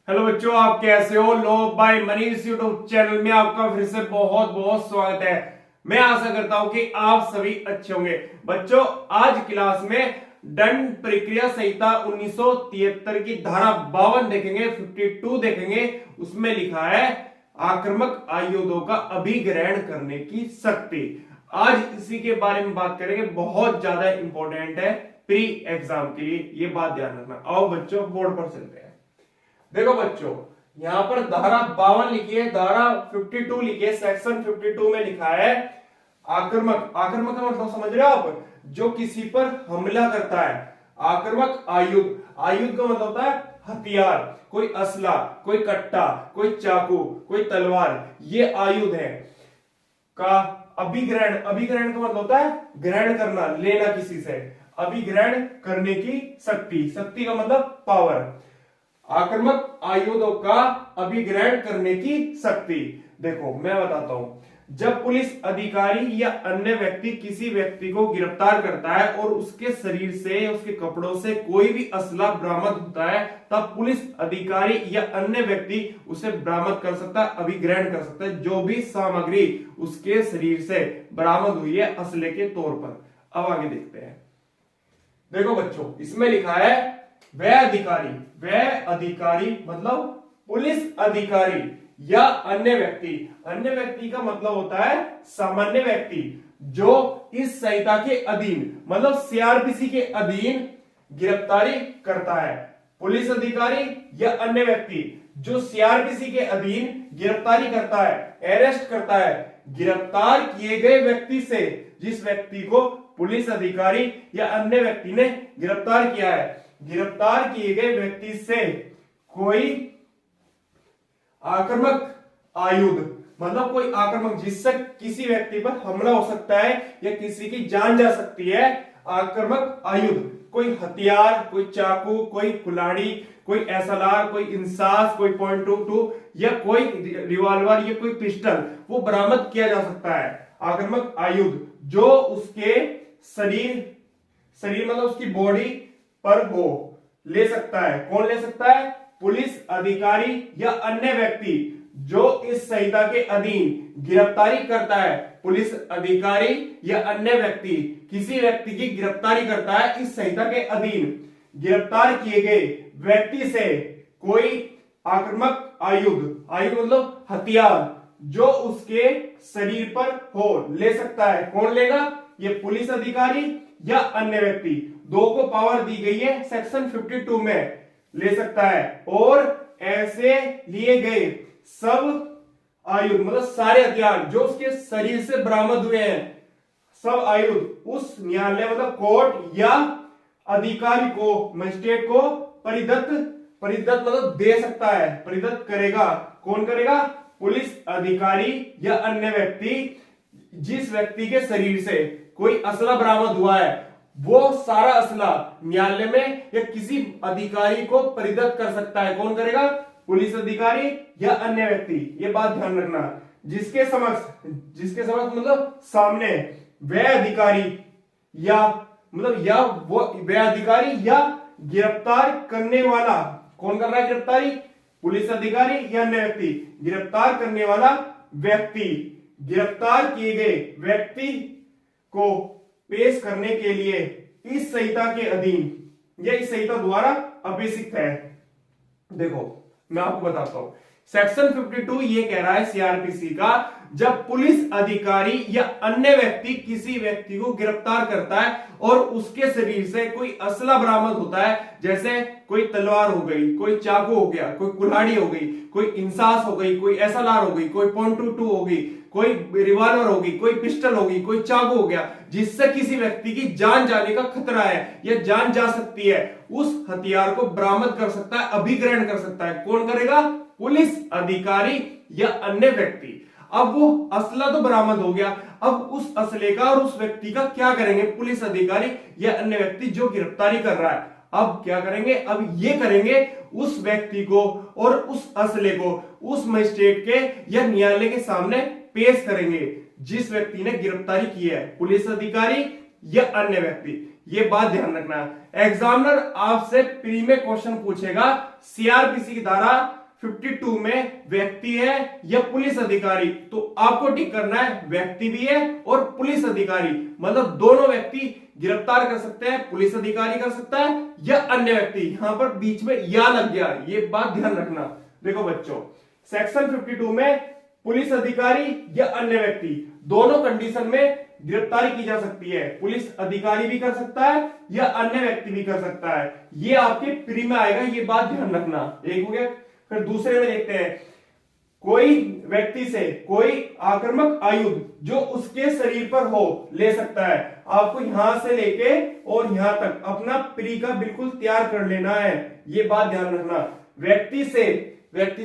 Hello बच्चों, आप कैसे हो? लो बाय मनीष यूट्यूब चैनल में आपका फिर से बहुत बहुत स्वागत है। मैं आशा करता हूं कि आप सभी अच्छे होंगे। बच्चों, आज क्लास में दंड प्रक्रिया संहिता 1973 की धारा 52 देखेंगे, 52 देखेंगे। उसमें लिखा है आक्रामक आयुधों का अभिग्रहण करने की शक्ति। आज इसी के बारे में बात करेंगे, बहुत ज्यादा इंपॉर्टेंट है प्री एग्जाम के लिए, ये बात ध्यान रखना। आओ बच्चों, बोर्ड पर चलते हैं। देखो बच्चों, यहां पर धारा 52 लिखी है, धारा 52 लिखी है, सेक्शन 52 में लिखा है आक्रामक। आक्रामक का मतलब समझ रहे हो आप? जो किसी पर हमला करता है। आक्रामक आयुध, आयुध का मतलब होता है हथियार, कोई असला, कोई कट्टा, कोई चाकू, कोई तलवार, ये आयुध है का अभिग्रहण। अभिग्रहण का मतलब होता है ग्रहण करना, लेना किसी से। अभिग्रहण करने की शक्ति, शक्ति का मतलब पावर। आक्रामक आयुधों का अभिग्रहण करने की शक्ति। देखो मैं बताता हूं, जब पुलिस अधिकारी या अन्य व्यक्ति किसी व्यक्ति को गिरफ्तार करता है और उसके शरीर से, उसके कपड़ों से कोई भी असला बरामद होता है, तब पुलिस अधिकारी या अन्य व्यक्ति उसे बरामद कर सकता है, अभिग्रहण कर सकता है, जो भी सामग्री उसके शरीर से बरामद हुई है असले के तौर पर। अब आगे देखते हैं। देखो बच्चों, इसमें लिखा है वह अधिकारी, वह अधिकारी मतलब पुलिस अधिकारी या अन्य व्यक्ति। अन्य व्यक्ति का मतलब होता है सामान्य व्यक्ति, जो इस संहिता के अधीन मतलब सीआरपीसी के अधीन गिरफ्तारी करता है। पुलिस अधिकारी या अन्य व्यक्ति जो सीआरपीसी के अधीन गिरफ्तारी करता है, अरेस्ट करता है गिरफ्तार किए गए व्यक्ति से। जिस व्यक्ति को पुलिस अधिकारी या अन्य व्यक्ति ने गिरफ्तार किया है, गिरफ्तार किए गए व्यक्ति से कोई आक्रामक आयुध मतलब कोई आक्रामक, जिससे किसी व्यक्ति पर हमला हो सकता है या किसी की जान जा सकती है। आक्रामक आयुध, कोई हथियार, कोई चाकू, कोई कुल्हाड़ी, कोई एसएलआर, कोई इंसास, कोई .22 या कोई रिवॉल्वर या कोई पिस्टल, वो बरामद किया जा सकता है। आक्रामक आयुध जो उसके शरीर मतलब उसकी बॉडी पर हो, ले सकता है। कौन ले सकता है? पुलिस अधिकारी या अन्य व्यक्ति जो इस संहिता के अधीन गिरफ्तारी करता है। पुलिस अधिकारी या अन्य व्यक्ति किसी व्यक्ति की गिरफ्तारी करता है इस संहिता के अधीन, गिरफ्तार किए गए व्यक्ति से कोई आक्रामक आयुध, आयुध मतलब हथियार, जो उसके शरीर पर हो, ले सकता है। कौन लेगा? ये पुलिस अधिकारी या अन्य व्यक्ति, दो को पावर दी गई है सेक्शन 52 में, ले सकता है। और ऐसे लिए गए सब आयुध मतलब सारे हथियार जो उसके शरीर से बरामद हुए हैं, सब आयुध उस न्यायालय मतलब कोर्ट या अधिकारी को, मजिस्ट्रेट को परिदत्त मतलब दे सकता है, परिदत्त करेगा। कौन करेगा? पुलिस अधिकारी या अन्य व्यक्ति जिस व्यक्ति के शरीर से कोई असला बरामद हुआ है, वो सारा असला न्यायालय में या किसी अधिकारी को परिदत्त कर सकता है। कौन करेगा? पुलिस अधिकारी या अन्य व्यक्ति। ये बात ध्यान रखना। जिसके समक्ष मतलब सामने वह अधिकारी या मतलब या वो वह अधिकारी या गिरफ्तार करने वाला। कौन कर रहा है गिरफ्तारी? पुलिस अधिकारी या अन्य व्यक्ति। गिरफ्तार करने वाला व्यक्ति गिरफ्तार किए गए व्यक्ति को पेश करने के लिए इस संहिता के अधीन या इस संहिता द्वारा अभिषिक्त है। देखो मैं आपको बताता हूं, सेक्शन 52 ये कह रहा है सीआरपीसी का, जब पुलिस अधिकारी या अन्य व्यक्ति किसी व्यक्ति को गिरफ्तार करता है और उसके शरीर से कोई असला बरामद होता है, जैसे कोई तलवार हो गई, कोई चाकू हो गया, कोई कुल्हाड़ी हो गई, कोई इंसास हो गई, कोई एसएलआर हो गई, कोई .22 हो गई, कोई रिवॉल्वर होगी, कोई पिस्टल होगी, कोई चाकू हो गया, जिससे किसी व्यक्ति की जान जाने का खतरा है या जान जा सकती है, उस हथियार को बरामद कर सकता है, अभिग्रहण कर सकता है। कौन करेगा? पुलिस अधिकारी या अन्य व्यक्ति। अब वो असला तो बरामद हो गया, अब उस असले का और उस व्यक्ति का क्या करेंगे पुलिस अधिकारी या अन्य व्यक्ति जो गिरफ्तारी कर रहा है? अब क्या करेंगे? अब ये करेंगे, उस व्यक्ति को और उस असले को उस मजिस्ट्रेट के या न्यायालय के सामने पेश करेंगे जिस व्यक्ति ने गिरफ्तारी की है, पुलिस अधिकारी या अन्य व्यक्ति। ये बात ध्यान रखना। एग्जामिनर आपसे प्री में क्वेश्चन पूछेगा, सीआरपीसी की धारा 52 में व्यक्ति है या पुलिस अधिकारी, तो आपको टिक करना है व्यक्ति भी है और पुलिस अधिकारी, मतलब दोनों व्यक्ति गिरफ्तार कर सकते हैं, पुलिस अधिकारी कर सकता है या अन्य व्यक्ति। यहां पर बीच में या लग गया, ये बात ध्यान रखना। देखो बच्चों, सेक्शन 52 में पुलिस अधिकारी या अन्य व्यक्ति दोनों कंडीशन में गिरफ्तारी की जा सकती है। पुलिस अधिकारी भी कर सकता है या अन्य व्यक्ति भी कर सकता है। ये आपके प्री में आएगा, ये बात ध्यान रखना। एक हो गया। फिर दूसरे में देखते हैं, कोई व्यक्ति से कोई आक्रामक आयुध जो उसके शरीर पर हो ले सकता है। आपको यहां से लेके और यहां तक अपना प्री का बिल्कुल तैयार कर लेना है, ये बात ध्यान रखना। व्यक्ति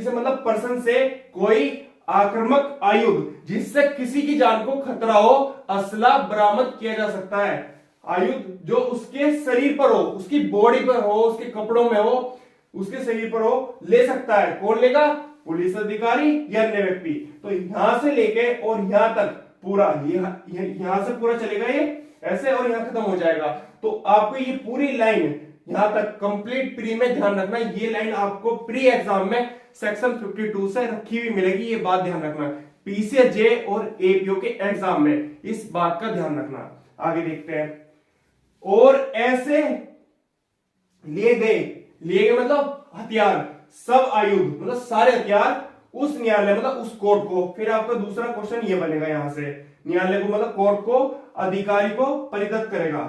से मतलब पर्सन से कोई आक्रामक आयुध जिससे किसी की जान को खतरा हो, असला बरामद किया जा सकता है। आयुध जो उसके शरीर पर हो, उसकी बॉडी पर हो, उसके कपड़ों में हो, उसके शरीर पर हो, ले सकता है। कौन लेगा? पुलिस अधिकारी या अन्य व्यक्ति। तो यहां से लेके और यहां तक पूरा, यहां से पूरा चलेगा ये ऐसे और यहां खत्म हो जाएगा। तो आपको ये पूरी लाइन यहां तक कंप्लीट प्री में ध्यान रखना। ये लाइन आपको प्री एग्जाम में सेक्शन 52 से रखी हुई मिलेगी, ये बात ध्यान रखना। पीसीजे और एपीओ के एग्जाम में इस बात का ध्यान रखना। आगे देखते हैं। और ऐसे लिए गए मतलब हथियार, सब आयुध मतलब सारे हथियार उस न्यायालय मतलब उस कोर्ट को, फिर आपका दूसरा क्वेश्चन ये बनेगा यहां से, न्यायालय को मतलब कोर्ट को, अधिकारी को परिदत्त करेगा।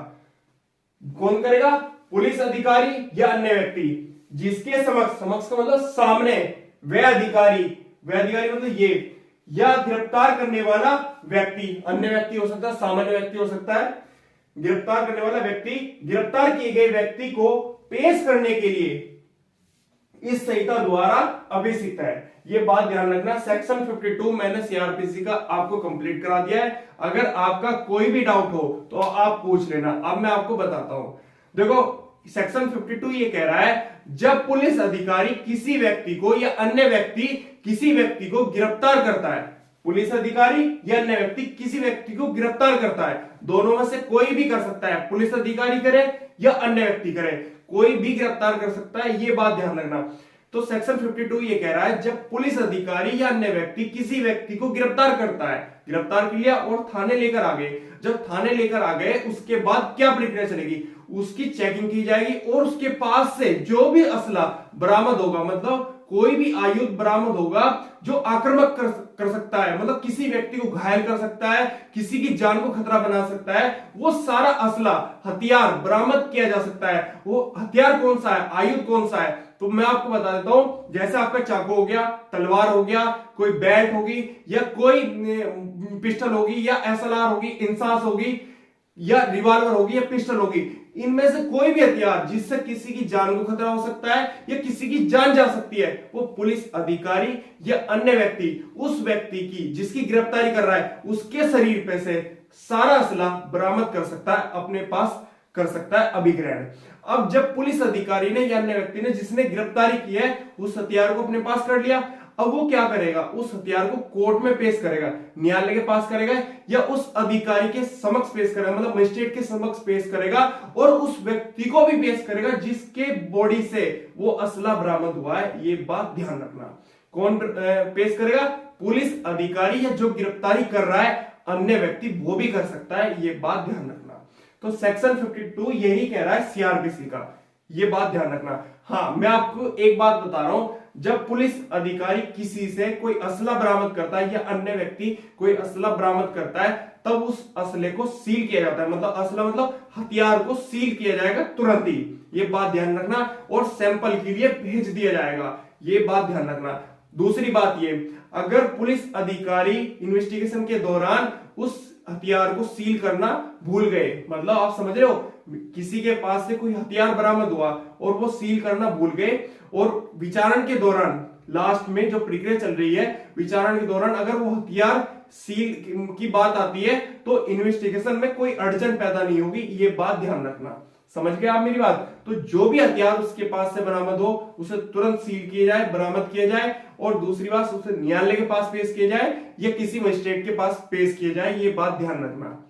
कौन करेगा? पुलिस अधिकारी या अन्य व्यक्ति जिसके समक्ष का मतलब सामने वह अधिकारी मतलब ये, या गिरफ्तार करने वाला व्यक्ति, अन्य व्यक्ति हो सकता है, सामान्य व्यक्ति हो सकता है। गिरफ्तार करने वाला व्यक्ति गिरफ्तार किए गए व्यक्ति को पेश करने के लिए इस संहिता द्वारा अभिषिक्त है। ये बात ध्यान रखना। सेक्शन 52 मैंने सीआरपीसी का आपको कंप्लीट करा दिया है। अगर आपका कोई भी डाउट हो तो आप पूछ लेना। अब मैं आपको बताता हूं। देखो, सेक्शन 52 ये कह रहा है, जब पुलिस अधिकारी किसी व्यक्ति को या अन्य व्यक्ति किसी व्यक्ति को गिरफ्तार करता है, पुलिस अधिकारी या अन्य व्यक्ति किसी व्यक्ति को गिरफ्तार करता है, दोनों में से कोई भी कर सकता है, पुलिस अधिकारी करे या अन्य व्यक्ति करे, कोई भी गिरफ्तार कर सकता है, ये बात ध्यान रखना। तो सेक्शन 52 ये कह रहा है, जब पुलिस अधिकारी या अन्य व्यक्ति किसी व्यक्ति को गिरफ्तार करता है, गिरफ्तार कर लिया और थाने लेकर आ गए, जब थाने लेकर आ गए उसके बाद क्या प्रक्रिया चलेगी? उसकी चेकिंग की जाएगी और उसके पास से जो भी असला बरामद होगा, मतलब कोई भी आयुध बरामद होगा जो आक्रामक कर सकता है, मतलब किसी व्यक्ति को घायल कर सकता है, किसी की जान को खतरा बना सकता है, वो सारा असला हथियार बरामद किया जा सकता है। वो हथियार कौन सा है, आयुध कौन सा है, तो मैं आपको बता देता हूं। जैसे आपका चाकू हो गया, तलवार हो गया, कोई बेल्ट होगी या कोई पिस्टल होगी या एसएलआर होगी, इंसास होगी या रिवॉल्वर होगी या पिस्टल होगी, इनमें से कोई भी हथियार जिससे किसी की जान को खतरा हो सकता है या किसी की जान जा सकती है, वो पुलिस अधिकारी या अन्य व्यक्ति उस व्यक्ति की जिसकी गिरफ्तारी कर रहा है उसके शरीर पे से सारा असला बरामद कर सकता है, अपने पास कर सकता है अभिग्रहण। अब जब पुलिस अधिकारी ने या अन्य व्यक्ति ने जिसने गिरफ्तारी की है उस हथियार को अपने पास कर लिया, अब वो क्या करेगा? उस हथियार को कोर्ट में पेश करेगा, न्यायालय के पास करेगा या उस अधिकारी के समक्ष पेश करेगा, मतलब मजिस्ट्रेट के समक्ष पेश करेगा और उस व्यक्ति को भी पेश करेगा जिसके बॉडी से वो असला बरामद हुआ है। ये बात ध्यान रखना। कौन पेश करेगा? पुलिस अधिकारी या जो गिरफ्तारी कर रहा है अन्य व्यक्ति, वो भी कर सकता है। ये बात ध्यान रखना। तो सेक्शन 52 यही कह रहा है सीआरपीसी का, ये बात ध्यान रखना। हाँ, मैं आपको एक बात बता रहा हूं, जब पुलिस अधिकारी किसी से कोई असला बरामद करता है या अन्य व्यक्ति कोई असला बरामद करता है, तब उस असले को सील किया जाता है, मतलब असला मतलब हथियार को सील किया जाएगा तुरंत ही, ये बात ध्यान रखना, और सैंपल के लिए भेज दिया जाएगा, ये बात ध्यान रखना। दूसरी बात ये, अगर पुलिस अधिकारी इन्वेस्टिगेशन के दौरान उस हथियार को सील करना भूल गए, मतलब आप समझ रहे हो, किसी के पास से कोई हथियार बरामद हुआ और वो सील करना भूल गए, और विचारण के दौरान लास्ट में जो प्रक्रिया चल रही है, विचारण के दौरान अगर वो हथियार सील की बात आती है तो इन्वेस्टिगेशन में कोई अड़चन पैदा नहीं होगी, ये बात ध्यान रखना। समझ गए आप मेरी बात? तो जो भी हथियार उसके पास से बरामद हो उसे तुरंत सील किया जाए, बरामद किया जाए, और दूसरी बात उसे न्यायालय के पास पेश किया जाए या किसी मजिस्ट्रेट के पास पेश किया जाए, ये बात ध्यान रखना।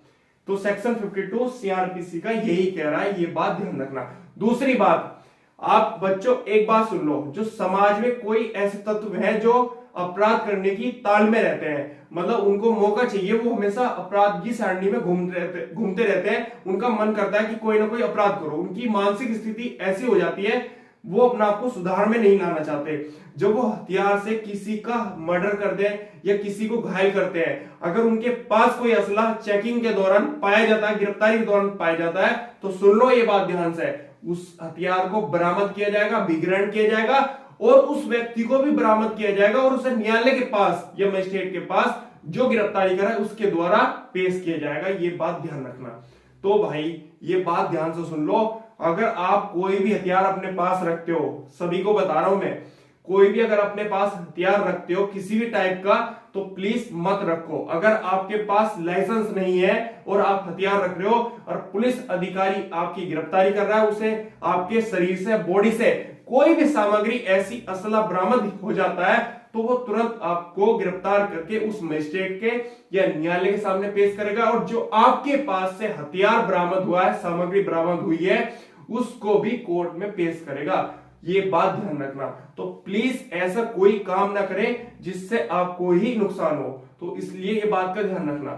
तो सेक्शन 52 सीआरपीसी का यही कह रहा है, ये बात ध्यान रखना। दूसरी बात, आप बच्चों एक बात सुन लो, जो समाज में कोई ऐसे तत्व हैं जो अपराध करने की ताल में रहते हैं, मतलब उनको मौका चाहिए, वो हमेशा अपराध की सारणी में घूमते रहते हैं, उनका मन करता है कि कोई ना कोई अपराध करो, उनकी मानसिक स्थिति ऐसी हो जाती है वो अपने आप को सुधार में नहीं लाना चाहते। जब वो हथियार से किसी का मर्डर कर दे या किसी को घायल करते हैं, अगर उनके पास कोई असला चेकिंग के दौरान पाया जाता है, गिरफ्तारी के दौरान पाया जाता है, तो सुन लो ये बात ध्यान से, उस हथियार को बरामद किया जाएगा, विग्रहण किया जाएगा और उस व्यक्ति को भी बरामद किया जाएगा और उसे न्यायालय के पास या मजिस्ट्रेट के पास जो गिरफ्तारी करा है उसके द्वारा पेश किया जाएगा। ये बात ध्यान रखना। तो भाई ये बात ध्यान से सुन लो, अगर आप कोई भी हथियार अपने पास रखते हो, सभी को बता रहा हूं मैं, कोई भी अगर अपने पास हथियार रखते हो किसी भी टाइप का, तो प्लीज मत रखो। अगर आपके पास लाइसेंस नहीं है और आप हथियार रख रहे हो और पुलिस अधिकारी आपकी गिरफ्तारी कर रहा है, उसे आपके शरीर से, बॉडी से कोई भी सामग्री ऐसी असला बरामद हो जाता है, तो वो तुरंत आपको गिरफ्तार करके उस मजिस्ट्रेट के या न्यायालय के सामने पेश करेगा और जो आपके पास से हथियार बरामद हुआ है, सामग्री बरामद हुई है, उसको भी कोर्ट में पेश करेगा। ये बात ध्यान रखना। तो प्लीज ऐसा कोई काम ना करें जिससे आपको ही नुकसान हो। तो इसलिए ये बात का ध्यान रखना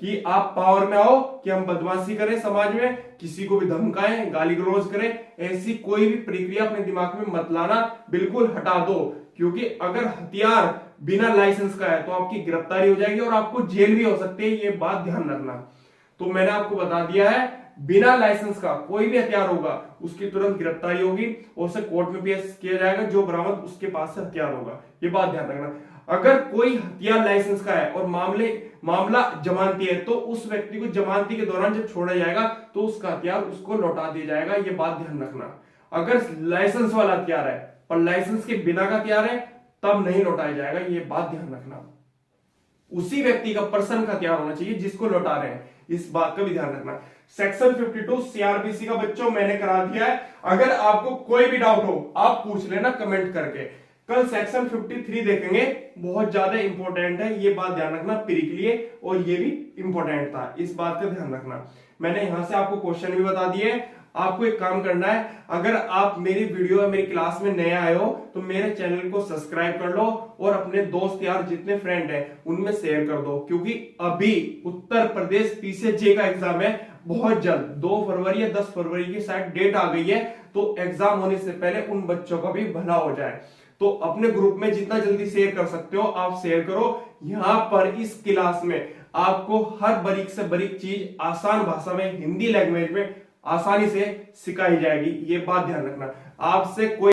कि आप पावर में आओ कि हम बदमाशी करें समाज में, किसी को भी धमकाएं, गाली गलौज करें, ऐसी कोई भी प्रक्रिया अपने दिमाग में मत लाना, बिल्कुल हटा दो। क्योंकि अगर हथियार बिना लाइसेंस का है तो आपकी गिरफ्तारी हो जाएगी और आपको जेल भी हो सकती है, ये बात ध्यान रखना। तो मैंने आपको बता दिया है, बिना लाइसेंस का कोई भी हथियार होगा उसकी तुरंत गिरफ्तारी होगी और उसे कोर्ट में पेश किया जाएगा जो बरामद उसके पास से हथियार होगा। ये बात ध्यान रखना। अगर कोई हथियार लाइसेंस का है और मामला जमानती है, तो उस व्यक्ति को जमानती के दौरान जब छोड़ा जाएगा तो उसका हथियार उसको लौटा दिया जाएगा। ये बात ध्यान रखना। अगर लाइसेंस वाला हथियार है और लाइसेंस के बिना का हथियार है तब नहीं लौटाया जाएगा। ये बात ध्यान रखना। उसी व्यक्ति का, पर्सन का हथियार होना चाहिए जिसको लौटा रहे हैं, इस बात का भी ध्यान रखना। सेक्शन 52 सीआरपीसी का बच्चों मैंने करा दिया है। अगर आपको कोई भी डाउट हो आप पूछ लेना कमेंट करके। कल सेक्शन 53 देखेंगे, बहुत ज्यादा इंपॉर्टेंट है, ये बात ध्यान रखना प्री के लिए, और ये भी इंपॉर्टेंट था, इस बात का ध्यान रखना। मैंने यहां से आपको क्वेश्चन भी बता दिए। आपको एक काम करना है, अगर आप मेरी वीडियो मेरी क्लास में नए आए हो तो मेरे चैनल को सब्सक्राइब कर लो और अपने दोस्त यार जितने फ्रेंड हैं उनमें शेयर कर दो, क्योंकि अभी उत्तर प्रदेश पीसीजे का एग्जाम है बहुत जल्द, 2 फरवरी या 10 फरवरी की शायद डेट आ गई है। तो एग्जाम होने से पहले उन बच्चों का भी भला हो जाए, तो अपने ग्रुप में जितना जल्दी शेयर कर सकते हो आप शेयर करो। यहां पर इस क्लास में आपको हर बारीक से बारीक चीज आसान भाषा में, हिंदी लैंग्वेज में आसानी से सिखाई जाएगी। ये बात ध्यान रखना। आपसे कोई